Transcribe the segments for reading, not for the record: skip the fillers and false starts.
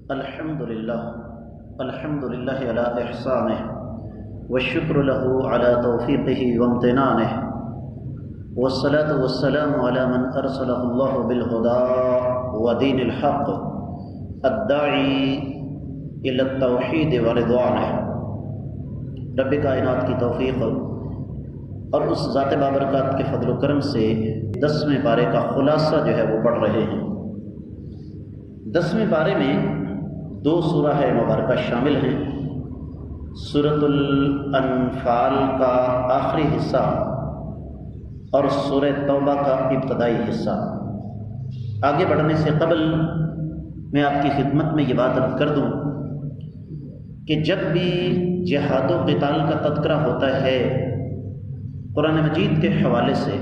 الحمد للہ علی احسانہ والشکر له علی توفیقہ وامتنانہ والصلاة والسلام علی من ارسلہ اللہ بالہدى ودین الحق الداعی الی التوحید ورضوانہ۔ رب کائنات کی توفیق اور اس ذات بابرکات کے فضل و کرم سے 10ویں پارے کا خلاصہ جو ہے وہ پڑھ رہے ہیں۔ 10ویں پارے میں 2 سورہ مبارکہ شامل ہیں، سورۃ الانفال کا آخری حصہ اور سورہ توبہ کا ابتدائی حصہ۔ آگے بڑھنے سے قبل میں آپ کی خدمت میں یہ بات عرض کر دوں کہ جب بھی جہاد و قتال کا تذکرہ ہوتا ہے قرآن مجید کے حوالے سے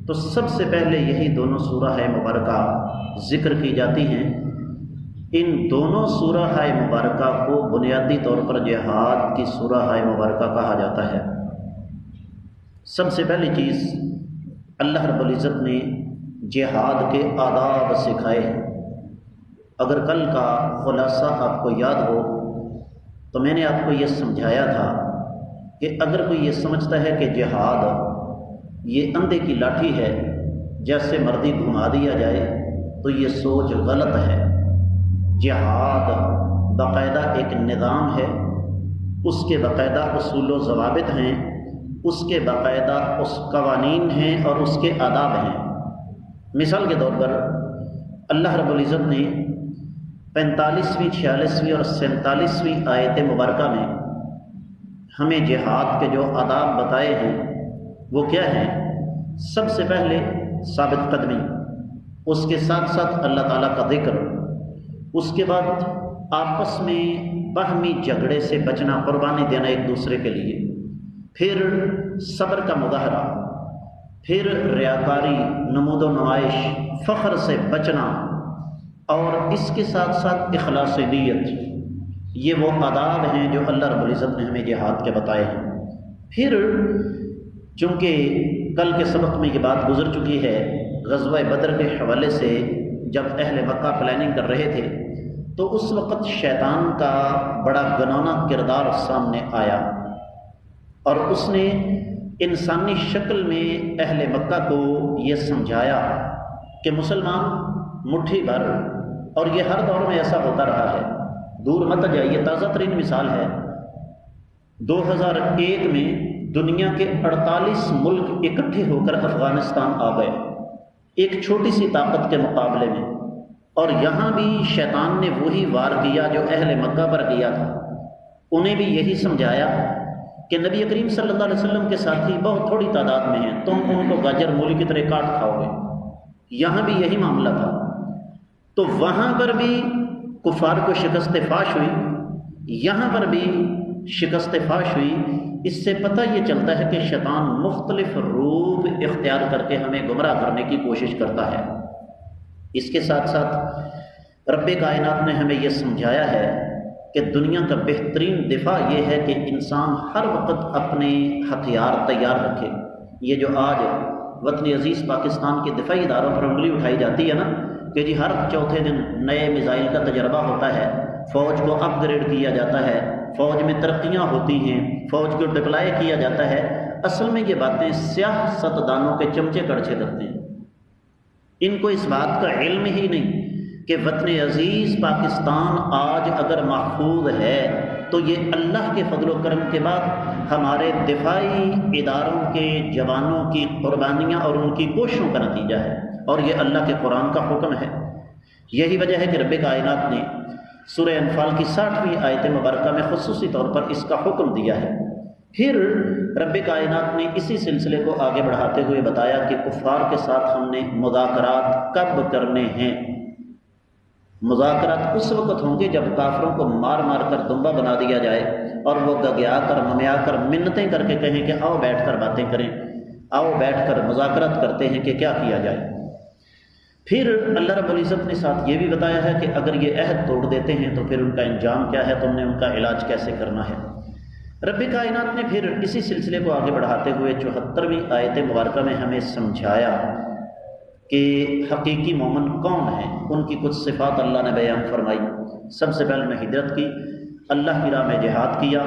تو سب سے پہلے یہی دونوں سورہ مبارکہ ذکر کی جاتی ہیں۔ ان دونوں سورہ مبارکہ کو بنیادی طور پر جہاد کی سورہ مبارکہ کہا جاتا ہے۔ سب سے پہلی چیز اللہ رب العزت نے جہاد کے آداب سکھائے ہیں۔ اگر کل کا خلاصہ آپ کو یاد ہو تو میں نے آپ کو یہ سمجھایا تھا کہ اگر کوئی یہ سمجھتا ہے کہ جہاد یہ اندھے کی لاٹھی ہے، جیسے مرضی گھما دیا جائے، تو یہ سوچ غلط ہے۔ جہاد باقاعدہ ایک نظام ہے، اس کے باقاعدہ اصول و ضوابط ہیں، اس کے باقاعدہ اس قوانین ہیں اور اس کے آداب ہیں۔ مثال کے طور پر اللہ رب العزت نے 45ویں، 46ویں اور 47ویں آیت مبارکہ میں ہمیں جہاد کے جو آداب بتائے ہیں وہ کیا ہیں؟ سب سے پہلے ثابت قدمی، اس کے ساتھ ساتھ اللہ تعالیٰ کا ذکر، اس کے بعد آپس میں باہمی جھگڑے سے بچنا، قربانی دینا ایک دوسرے کے لیے، پھر صبر کا مظاہرہ، پھر ریاکاری، نمود و نمائش، فخر سے بچنا، اور اس کے ساتھ ساتھ اخلاص نیت۔ یہ وہ آداب ہیں جو اللہ رب العزت نے ہمیں جہاد کے بتائے ہیں۔ پھر چونکہ کل کے سبق میں یہ بات گزر چکی ہے، غزوہ بدر کے حوالے سے جب اہل مکہ پلاننگ کر رہے تھے تو اس وقت شیطان کا بڑا گنونا کردار سامنے آیا اور اس نے انسانی شکل میں اہل مکہ کو یہ سمجھایا کہ مسلمان مٹھی بھر، اور یہ ہر دور میں ایسا ہوتا رہا ہے، دور مت جائیے، تازہ ترین مثال ہے 2001 میں دنیا کے 48 ملک اکٹھے ہو کر افغانستان آ گئے ایک چھوٹی سی طاقت کے مقابلے میں، اور یہاں بھی شیطان نے وہی وار کیا جو اہل مکہ پر کیا تھا۔ انہیں بھی یہی سمجھایا کہ نبی کریم صلی اللہ علیہ وسلم کے ساتھی بہت تھوڑی تعداد میں ہیں، تم ان کو گاجر مولی کی طرح کاٹ کھاؤ گے۔ یہاں بھی یہی معاملہ تھا، تو وہاں پر بھی کفار کو شکست فاش ہوئی، یہاں پر بھی شکست فاش ہوئی۔ اس سے پتہ یہ چلتا ہے کہ شیطان مختلف روپ اختیار کر کے ہمیں گمراہ کرنے کی کوشش کرتا ہے۔ اس کے ساتھ ساتھ رب کائنات نے ہمیں یہ سمجھایا ہے کہ دنیا کا بہترین دفاع یہ ہے کہ انسان ہر وقت اپنے ہتھیار تیار رکھے۔ یہ جو آج وطن عزیز پاکستان کے دفاعی اداروں پر انگلی اٹھائی جاتی ہے نا کہ جی ہر چوتھے دن نئے میزائل کا تجربہ ہوتا ہے، فوج کو اپ گریڈ کیا جاتا ہے، فوج میں ترقیاں ہوتی ہیں، فوج کو ڈپلائی کیا جاتا ہے، اصل میں یہ باتیں سیاست دانوں کے چمچے کڑچے کرتے ہیں۔ ان کو اس بات کا علم ہی نہیں کہ وطن عزیز پاکستان آج اگر محفوظ ہے تو یہ اللہ کے فضل و کرم کے بعد ہمارے دفاعی اداروں کے جوانوں کی قربانیاں اور ان کی کوششوں کا نتیجہ ہے، اور یہ اللہ کے قرآن کا حکم ہے۔ یہی وجہ ہے کہ رب کائنات نے سورہ انفال کی 60ویں آیت مبارکہ میں خصوصی طور پر اس کا حکم دیا ہے۔ پھر رب کائنات نے اسی سلسلے کو آگے بڑھاتے ہوئے بتایا کہ کفار کے ساتھ ہم نے مذاکرات کب کرنے ہیں۔ مذاکرات اس وقت ہوں گے جب کافروں کو مار مار کر دمبا بنا دیا جائے اور وہ گگیا کر ممیا کر منتیں کر کے کہیں کہ آؤ بیٹھ کر باتیں کریں، آؤ بیٹھ کر مذاکرات کرتے ہیں کہ کیا کیا جائے۔ پھر اللہ رب العزت نے ساتھ یہ بھی بتایا ہے کہ اگر یہ عہد توڑ دیتے ہیں تو پھر ان کا انجام کیا ہے، تم نے ان کا علاج کیسے کرنا ہے۔ رب کائنات نے پھر اسی سلسلے کو آگے بڑھاتے ہوئے 74ویں آیت مبارکہ میں ہمیں سمجھایا کہ حقیقی مومن کون ہیں، ان کی کچھ صفات اللہ نے بیان فرمائی۔ سب سے پہلے نے ہجرت کی، اللہ کی راہ میں جہاد کیا،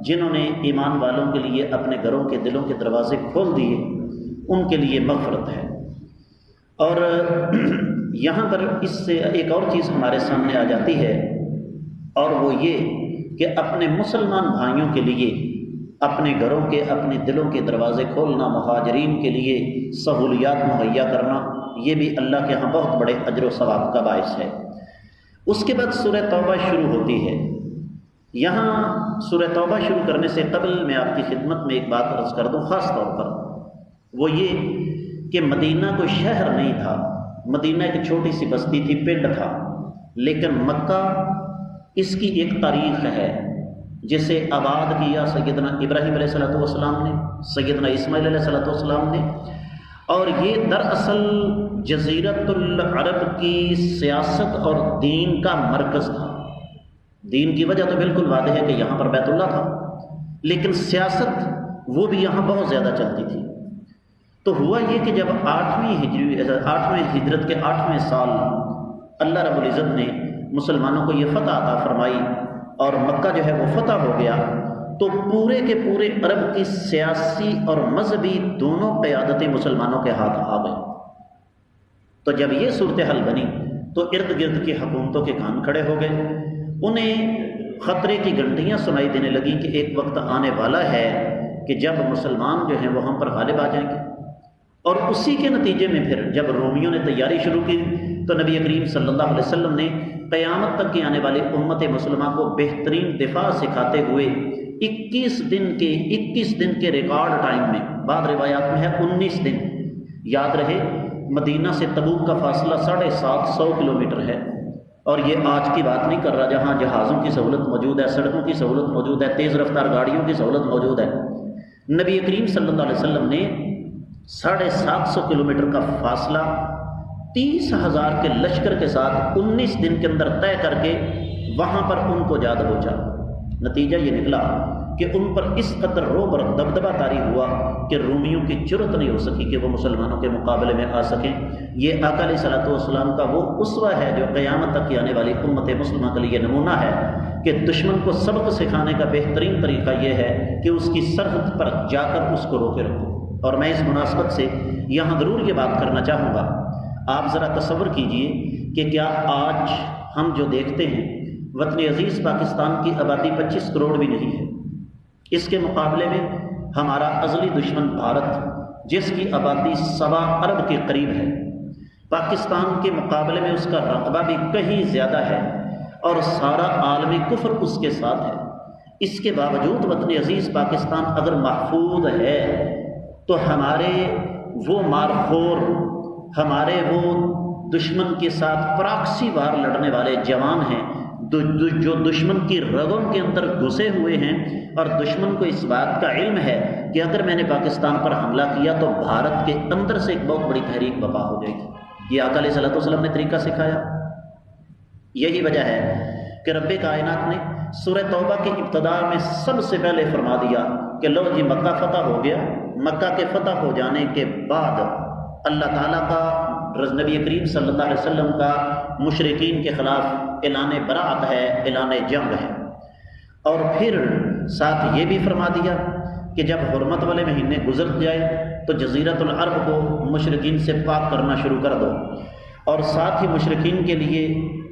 جنہوں نے ایمان والوں کے لیے اپنے گھروں کے دلوں کے دروازے کھول دیے ان کے لیے مغفرت ہے۔ اور یہاں پر اس سے ایک اور چیز ہمارے سامنے آ جاتی ہے، اور وہ یہ کہ اپنے مسلمان بھائیوں کے لیے اپنے گھروں کے اپنے دلوں کے دروازے کھولنا، مہاجرین کے لیے سہولیات مہیا کرنا، یہ بھی اللہ کے ہاں بہت بڑے اجر و ثواب کا باعث ہے۔ اس کے بعد سورہ توبہ شروع ہوتی ہے۔ یہاں سورہ توبہ شروع کرنے سے قبل میں آپ کی خدمت میں ایک بات عرض کر دوں خاص طور پر، وہ یہ کہ مدینہ کوئی شہر نہیں تھا، مدینہ ایک چھوٹی سی بستی تھی، پنڈ تھا، لیکن مکہ اس کی ایک تاریخ ہے، جسے آباد کیا سیدنا ابراہیم علیہ السلام نے، سیدنا اسماعیل علیہ السلام نے، اور یہ دراصل جزیرۃ العرب کی سیاست اور دین کا مرکز تھا۔ دین کی وجہ تو بالکل واضح ہے کہ یہاں پر بیت اللہ تھا، لیکن سیاست وہ بھی یہاں بہت زیادہ چلتی تھی۔ تو ہوا یہ کہ جب 8ویں ہجرت کے 8ویں سال اللہ رب العزت نے مسلمانوں کو یہ فتح عطا فرمائی اور مکہ جو ہے وہ فتح ہو گیا، تو پورے کے پورے عرب کی سیاسی اور مذہبی دونوں قیادتیں مسلمانوں کے ہاتھ آ گئیں۔ تو جب یہ صورتحال بنی تو ارد گرد کی حکومتوں کے کان کھڑے ہو گئے، انہیں خطرے کی گھنٹیاں سنائی دینے لگیں کہ ایک وقت آنے والا ہے کہ جب مسلمان جو ہیں وہ ہم پر غالب آ جائیں گے۔ اور اسی کے نتیجے میں پھر جب رومیوں نے تیاری شروع کی تو نبی کریم صلی اللہ علیہ وسلم نے قیامت تک کی آنے والی امت مسلمہ کو بہترین دفاع سکھاتے ہوئے 21 دن کے ریکارڈ ٹائم میں، بعض روایات میں ہے 19 دن، یاد رہے مدینہ سے تبوک کا فاصلہ 750 کلومیٹر ہے، اور یہ آج کی بات نہیں کر رہا جہاں جہازوں کی سہولت موجود ہے، سڑکوں کی سہولت موجود ہے، تیز رفتار گاڑیوں کی سہولت موجود ہے۔ نبی کریم صلی اللہ علیہ وسلم نے 750 کلومیٹر کا فاصلہ 30,000 کے لشکر کے ساتھ 19 دن کے اندر طے کر کے وہاں پر ان کو جا دبوچا۔ نتیجہ یہ نکلا کہ ان پر اس قدر رعب اور دبدبہ طاری ہوا کہ رومیوں کی جرت نہیں ہو سکی کہ وہ مسلمانوں کے مقابلے میں آ سکیں۔ یہ آقا علیہ الصلوۃ والسلام کا وہ اسوہ ہے جو قیامت تک کی آنے والی امت مسلمہ کے لیے نمونہ ہے کہ دشمن کو سبق سکھانے کا بہترین طریقہ یہ ہے کہ اس کی سرحد پر جا کر اس کو روکے رکھو۔ اور میں اس مناسبت سے یہاں ضرور یہ بات کرنا چاہوں گا، آپ ذرا تصور کیجئے کہ کیا آج ہم جو دیکھتے ہیں وطن عزیز پاکستان کی آبادی 25 کروڑ بھی نہیں ہے، اس کے مقابلے میں ہمارا ازلی دشمن بھارت جس کی آبادی 1.25 ارب کے قریب ہے، پاکستان کے مقابلے میں اس کا رقبہ بھی کہیں زیادہ ہے اور سارا عالمی کفر اس کے ساتھ ہے۔ اس کے باوجود وطن عزیز پاکستان اگر محفوظ ہے تو ہمارے وہ مارخور، ہمارے وہ دشمن کے ساتھ پراکسی وار لڑنے والے جوان ہیں جو دشمن کی رگوں کے اندر گھسے ہوئے ہیں، اور دشمن کو اس بات کا علم ہے کہ اگر میں نے پاکستان پر حملہ کیا تو بھارت کے اندر سے ایک بہت بڑی تحریک برپا ہو جائے گی۔ یہ آقا علیہ الصلوۃ والسلام نے طریقہ سکھایا۔ یہی وجہ ہے کہ رب کائنات نے سورہ توبہ کی ابتدا میں سب سے پہلے فرما دیا کہ لو جی مکہ فتح ہو گیا۔ مکہ کے فتح ہو جانے کے بعد اللہ تعالیٰ کا نبی کریم صلی اللہ علیہ وسلم کا مشرکین کے خلاف اعلان براعت ہے، اعلان جنگ ہے، اور پھر ساتھ یہ بھی فرما دیا کہ جب حرمت والے مہینے گزر جائے تو جزیرۃ العرب کو مشرکین سے پاک کرنا شروع کر دو، اور ساتھ ہی مشرکین کے لیے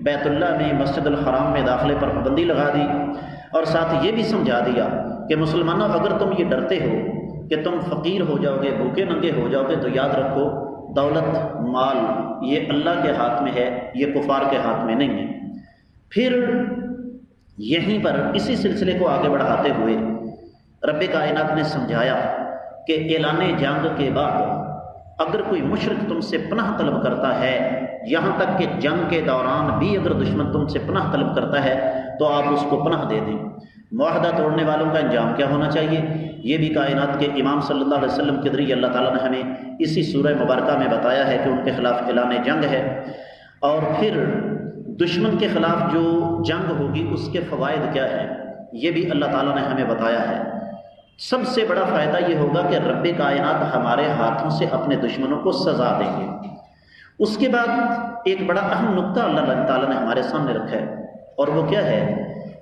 بیت اللہ میں مسجد الحرام میں داخلے پر پابندی لگا دی، اور ساتھ یہ بھی سمجھا دیا کہ مسلمانوں اگر تم یہ ڈرتے ہو کہ تم فقیر ہو جاؤ گے، بھوکے ننگے ہو جاؤ گے، تو یاد رکھو دولت مال یہ اللہ کے ہاتھ میں ہے، یہ کفار کے ہاتھ میں نہیں ہے۔ پھر یہیں پر اسی سلسلے کو آگے بڑھاتے ہوئے رب کائنات نے سمجھایا کہ اعلان جنگ کے بعد اگر کوئی مشرک تم سے پناہ طلب کرتا ہے، یہاں تک کہ جنگ کے دوران بھی اگر دشمن تم سے پناہ طلب کرتا ہے تو آپ اس کو پناہ دے دیں۔ معاہدہ توڑنے والوں کا انجام کیا ہونا چاہیے، یہ بھی کائنات کے امام صلی اللہ علیہ وسلم کے ذریعے اللہ تعالیٰ نے ہمیں اسی سورہ مبارکہ میں بتایا ہے کہ ان کے خلاف اعلان جنگ ہے، اور پھر دشمن کے خلاف جو جنگ ہوگی اس کے فوائد کیا ہیں یہ بھی اللہ تعالیٰ نے ہمیں بتایا ہے۔ سب سے بڑا فائدہ یہ ہوگا کہ رب کائنات ہمارے ہاتھوں سے اپنے دشمنوں کو سزا دیں گے۔ اس کے بعد ایک بڑا اہم نقطہ اللہ تعالیٰ نے ہمارے سامنے رکھا ہے، اور وہ کیا ہے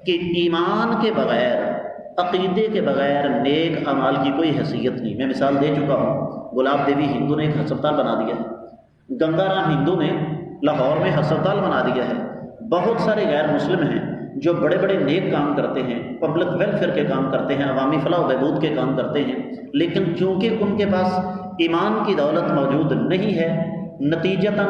کہ ایمان کے بغیر، عقیدے کے بغیر نیک اعمال کی کوئی حیثیت نہیں۔ میں مثال دے چکا ہوں، گلاب دیوی ہندو نے ایک ہسپتال بنا دیا ہے، گنگا رام ہندو نے لاہور میں ہسپتال بنا دیا ہے، بہت سارے غیر مسلم ہیں جو بڑے بڑے نیک کام کرتے ہیں، پبلک ویلفیئر کے کام کرتے ہیں، عوامی فلاح و بہبود کے کام کرتے ہیں، لیکن چونکہ ان کے پاس ایمان کی دولت موجود نہیں ہے، نتیجتاً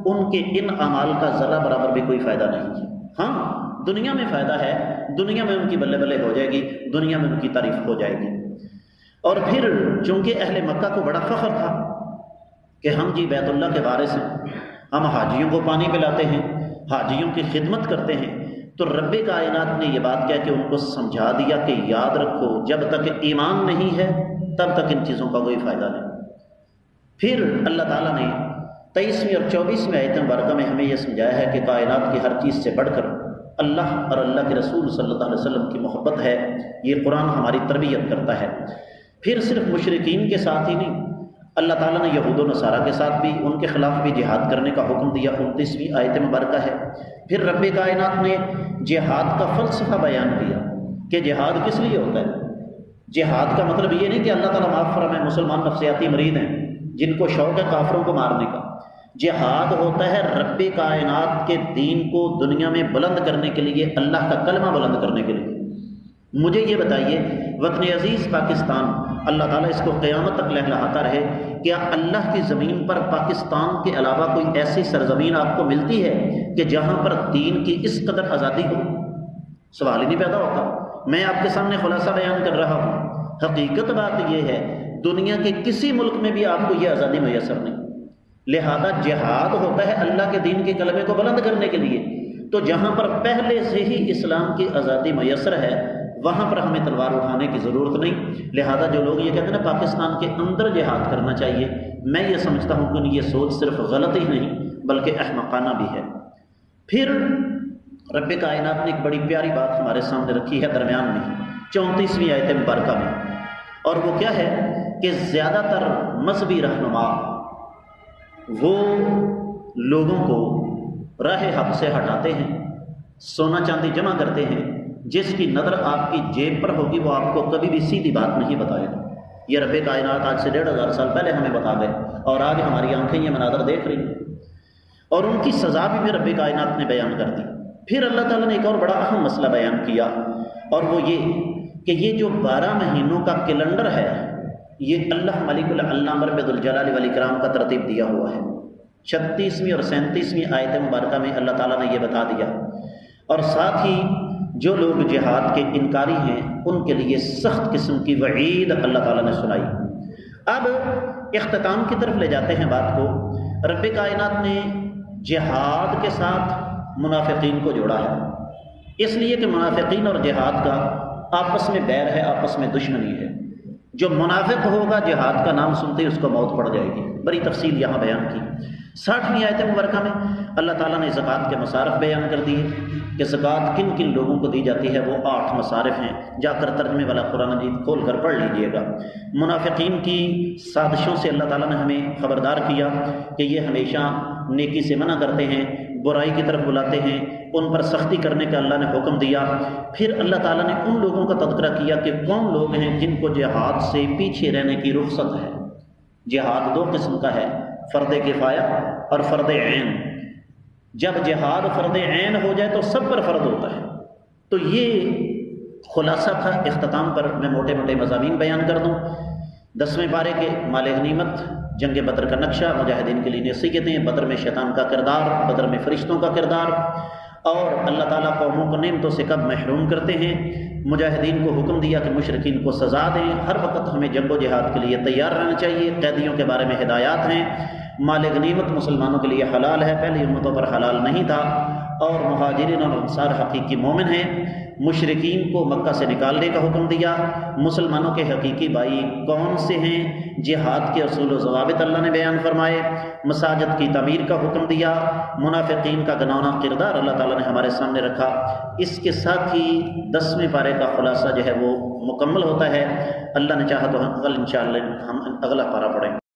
ان کے ان اعمال کا ذرہ برابر بھی کوئی فائدہ نہیں ہے۔ ہاں، دنیا میں فائدہ ہے، دنیا میں ان کی بلے بلے ہو جائے گی، دنیا میں ان کی تعریف ہو جائے گی۔ اور پھر چونکہ اہل مکہ کو بڑا فخر تھا کہ ہم جی بیت اللہ کے وارث ہیں، ہم حاجیوں کو پانی پلاتے ہیں، حاجیوں کی خدمت کرتے ہیں، تو رب کائنات نے یہ بات کہہ کے ان کو سمجھا دیا کہ یاد رکھو جب تک ایمان نہیں ہے تب تک ان چیزوں کا کوئی فائدہ نہیں۔ پھر اللہ تعالیٰ نے 23ویں اور 24ویں آیت مبارکہ میں ہمیں یہ سمجھایا ہے کہ کائنات کی ہر چیز سے بڑھ کر اللہ اور اللہ کے رسول صلی اللہ علیہ وسلم کی محبت ہے۔ یہ قرآن ہماری تربیت کرتا ہے۔ پھر صرف مشرکین کے ساتھ ہی نہیں، اللہ تعالیٰ نے یہود و نصارہ کے ساتھ بھی، ان کے خلاف بھی جہاد کرنے کا حکم دیا، 29ویں آیت مبارکہ ہے۔ پھر رب کائنات نے جہاد کا فلسفہ بیان کیا کہ جہاد کس لیے ہوتا ہے۔ جہاد کا مطلب یہ نہیں کہ اللہ تعالیٰ معاف فرمائے مسلمان نفسیاتی مریض ہیں جن کو شوق ہے کافروں کو مارنے کا۔ جہاد ہوتا ہے رب کائنات کے دین کو دنیا میں بلند کرنے کے لیے، اللہ کا کلمہ بلند کرنے کے لیے۔ مجھے یہ بتائیے، وطن عزیز پاکستان، اللہ تعالیٰ اس کو قیامت تک لہلاتا رہے، کیا اللہ کی زمین پر پاکستان کے علاوہ کوئی ایسی سرزمین آپ کو ملتی ہے کہ جہاں پر دین کی اس قدر آزادی ہو؟ سوال ہی نہیں پیدا ہوتا۔ میں آپ کے سامنے خلاصہ بیان کر رہا ہوں، حقیقت بات یہ ہے دنیا کے کسی ملک میں بھی آپ کو یہ آزادی میسر نہیں۔ لہذا جہاد ہوتا ہے اللہ کے دین کے کلمے کو بلند کرنے کے لیے، تو جہاں پر پہلے سے ہی اسلام کی آزادی میسر ہے وہاں پر ہمیں تلوار اٹھانے کی ضرورت نہیں۔ لہذا جو لوگ یہ کہتے ہیں نا پاکستان کے اندر جہاد کرنا چاہیے، میں یہ سمجھتا ہوں کہ یہ سوچ صرف غلط ہی نہیں بلکہ احمقانہ بھی ہے۔ پھر رب کائنات نے ایک بڑی پیاری بات ہمارے سامنے رکھی ہے درمیان میں 34ویں آیت مبارکہ میں، اور وہ کیا ہے کہ زیادہ تر مذہبی رہنما وہ لوگوں کو راہ حق سے ہٹاتے ہیں، سونا چاندی جمع کرتے ہیں، جس کی نظر آپ کی جیب پر ہوگی وہ آپ کو کبھی بھی سیدھی بات نہیں بتائے گا۔ یہ رب کائنات آج سے 1500 سال پہلے ہمیں بتا گئے، اور آج ہماری آنکھیں یہ مناظر دیکھ رہی ہیں، اور ان کی سزا بھی رب کائنات نے بیان کر دی۔ پھر اللہ تعالیٰ نے ایک اور بڑا اہم مسئلہ بیان کیا، اور وہ یہ کہ یہ جو 12 مہینوں کا کیلنڈر ہے یہ اللہ ملک العلام رب الجلال والاکرام کا ترتیب دیا ہوا ہے۔ 36ویں اور 37ویں آیت مبارکہ میں اللہ تعالیٰ نے یہ بتا دیا، اور ساتھ ہی جو لوگ جہاد کے انکاری ہیں ان کے لیے سخت قسم کی وعید اللہ تعالیٰ نے سنائی۔ اب اختتام کی طرف لے جاتے ہیں بات کو۔ رب کائنات نے جہاد کے ساتھ منافقین کو جوڑا ہے، اس لیے کہ منافقین اور جہاد کا آپس میں بیر ہے، آپس میں دشمنی ہے۔ جو منافق ہوگا جہاد کا نام سنتے ہی اس کو موت پڑ جائے گی۔ بڑی تفصیل یہاں بیان کی۔ 60ویں آیت مبارکہ میں اللہ تعالیٰ نے زکوٰۃ کے مصارف بیان کر دیے کہ زکوٰۃ کن کن لوگوں کو دی جاتی ہے۔ وہ 8 مصارف ہیں، جا کر ترجمے والا قرآن مجید کھول کر پڑھ لیجئے گا۔ منافقین کی سازشوں سے اللہ تعالیٰ نے ہمیں خبردار کیا کہ یہ ہمیشہ نیکی سے منع کرتے ہیں، برائی کی طرف بلاتے ہیں، ان پر سختی کرنے کا اللہ نے حکم دیا۔ پھر اللہ تعالیٰ نے ان لوگوں کا تذکرہ کیا کہ کون لوگ ہیں جن کو جہاد سے پیچھے رہنے کی رخصت ہے۔ جہاد 2 قسم کا ہے، فرض کفایہ اور فرض عین۔ جب جہاد فرض عین ہو جائے تو سب پر فرض ہوتا ہے۔ تو یہ خلاصہ تھا۔ اختتام پر میں موٹے موٹے مضامین بیان کر دوں۔ 10ویں پارے کے مال غنیمت، جنگ بدر کا نقشہ، مجاہدین کے لیے نصیحتیں، بدر میں شیطان کا کردار، بدر میں فرشتوں کا کردار، اور اللہ تعالیٰ قوموں کو نعمتوں سے کب محروم کرتے ہیں۔ مجاہدین کو حکم دیا کہ مشرکین کو سزا دیں۔ ہر وقت ہمیں جنگ و جہاد کے لیے تیار رہنا چاہیے۔ قیدیوں کے بارے میں ہدایات ہیں۔ مال غنیمت مسلمانوں کے لیے حلال ہے، پہلی امتوں پر حلال نہیں تھا، اور مہاجرین اور انصار حقیقی مومن ہیں۔ مشرکین کو مکہ سے نکالنے کا حکم دیا۔ مسلمانوں کے حقیقی بھائی کون سے ہیں؟ جہاد کے اصول و ضوابط اللہ نے بیان فرمائے۔ مساجد کی تعمیر کا حکم دیا۔ منافقین کا گناؤنا کردار اللہ تعالیٰ نے ہمارے سامنے رکھا۔ اس کے ساتھ ہی 10ویں پارے کا خلاصہ جو ہے وہ مکمل ہوتا ہے۔ اللہ نے چاہا تو کل انشاءاللہ ہم اگلا پارہ پڑھیں گے۔